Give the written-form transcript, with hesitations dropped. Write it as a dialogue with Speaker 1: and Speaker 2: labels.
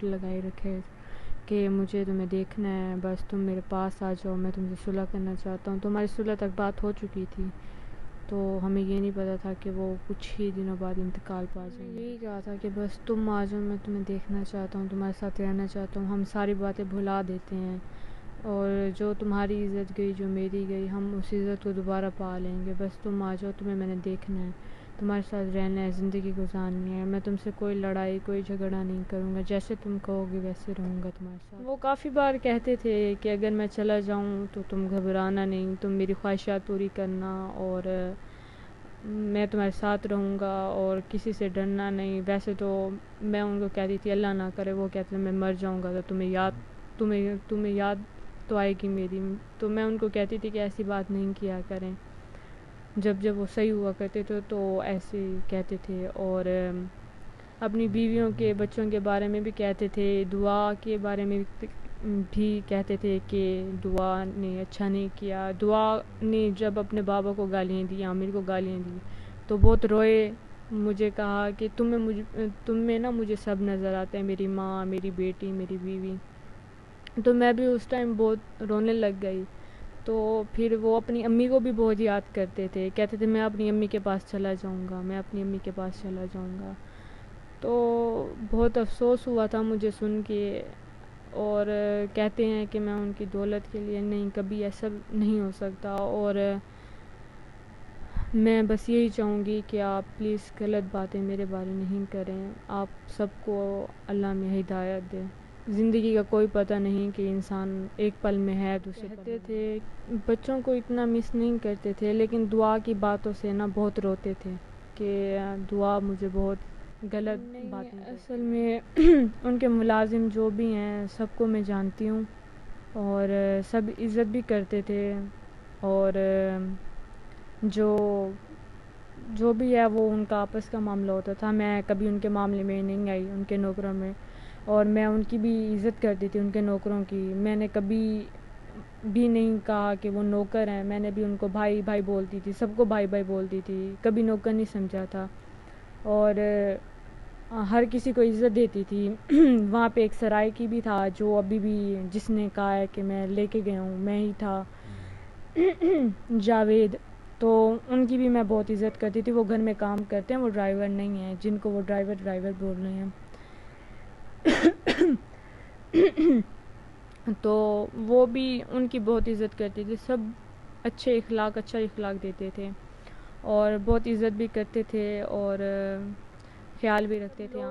Speaker 1: لگائی رکھے کہ مجھے تمہیں دیکھنا ہے، بس تم میرے پاس آ جاؤ، میں تم سے صلح کرنا چاہتا ہوں. تو ہماری صلح تک بات ہو چکی تھی، تو ہمیں یہ نہیں پتا تھا کہ وہ کچھ ہی دنوں بعد انتقال پا جائیں گے. یہی کہا تھا کہ بس تم آ جاؤ، میں تمہیں دیکھنا چاہتا ہوں، تمہارے ساتھ رہنا چاہتا ہوں. ہم ساری باتیں بھلا دیتے ہیں، اور جو تمہاری عزت گئی، جو میری گئی، ہم اس عزت کو دوبارہ پا لیں گے. بس تم آ جاؤ، تمہیں میں نے دیکھنا ہے، تمہارے ساتھ رہنا ہے، زندگی گزارنی ہے. میں تم سے کوئی لڑائی، کوئی جھگڑا نہیں کروں گا، جیسے تم کہو گے ویسے رہوں گا تمہارے ساتھ. وہ کافی بار کہتے تھے کہ اگر میں چلا جاؤں تو تم گھبرانا نہیں، تم میری خواہشات پوری کرنا، اور میں تمہارے ساتھ رہوں گا اور کسی سے ڈرنا نہیں. ویسے تو میں ان کو کہتی تھی اللہ نہ کرے وہ کہتے ہیں میں مر جاؤں گا تو تمہیں یاد تو آئے گی میری. تو میں ان کو کہتی تھی کہ ایسی بات نہیں کیا کریں. جب وہ صحیح ہوا کرتے تھے تو ایسے ہی کہتے تھے. اور اپنی بیویوں کے، بچوں کے بارے میں بھی کہتے تھے، دعا کے بارے میں بھی کہتے تھے کہ دعا نے اچھا نہیں کیا. دعا نے جب اپنے بابا کو گالیاں دی، عامر کو گالیاں دی، تو بہت روئے. مجھے کہا کہ تم میں نا مجھے سب نظر آتے ہیں، میری ماں، میری بیٹی، میری بیوی. تو میں بھی اس ٹائم بہت رونے لگ گئی. تو پھر وہ اپنی امی کو بھی بہت یاد کرتے تھے، کہتے تھے میں اپنی امی کے پاس چلا جاؤں گا، میں اپنی امی کے پاس چلا جاؤں گا. تو بہت افسوس ہوا تھا مجھے سن کے. اور کہتے ہیں کہ میں ان کی دولت کے لیے نہیں، کبھی ایسا نہیں ہو سکتا. اور میں بس یہی چاہوں گی کہ آپ پلیز غلط باتیں میرے بارے نہیں کریں. آپ سب کو اللہ میں ہدایت دے. زندگی کا کوئی پتہ نہیں کہ انسان ایک پل میں ہے دوسرے پل میں تھے. بچوں کو اتنا مس نہیں کرتے تھے، لیکن دعا کی باتوں سے نا بہت روتے تھے کہ دعا مجھے بہت غلط باتیں اصل میں ان کے ملازم جو بھی ہیں سب کو میں جانتی ہوں، اور سب عزت بھی کرتے تھے. اور جو بھی ہے وہ ان کا آپس کا معاملہ ہوتا تھا. میں کبھی ان کے معاملے میں نہیں آئی، ان کے نوکروں میں. اور میں ان کی بھی عزت کرتی تھی، ان کے نوکروں کی. میں نے کبھی بھی نہیں کہا کہ وہ نوکر ہیں. میں نے بھی ان کو بھائی بھائی بولتی تھی، سب کو بھائی بھائی بولتی تھی، کبھی نوکر نہیں سمجھا تھا. اور ہر کسی کو عزت دیتی تھی. وہاں پہ ایک سرائکی بھی تھا جو ابھی بھی جس نے کہا ہے کہ میں لے کے گیا ہوں، میں ہی تھا، جاوید. تو ان کی بھی میں بہت عزت کرتی تھی. وہ گھر میں کام کرتے ہیں، وہ ڈرائیور نہیں ہیں، جن کو وہ ڈرائیور بول رہے ہیں. تو وہ بھی ان کی بہت عزت کرتی تھی. سب اچھا اخلاق دیتے تھے، اور بہت عزت بھی کرتے تھے، اور خیال بھی رکھتے تھے.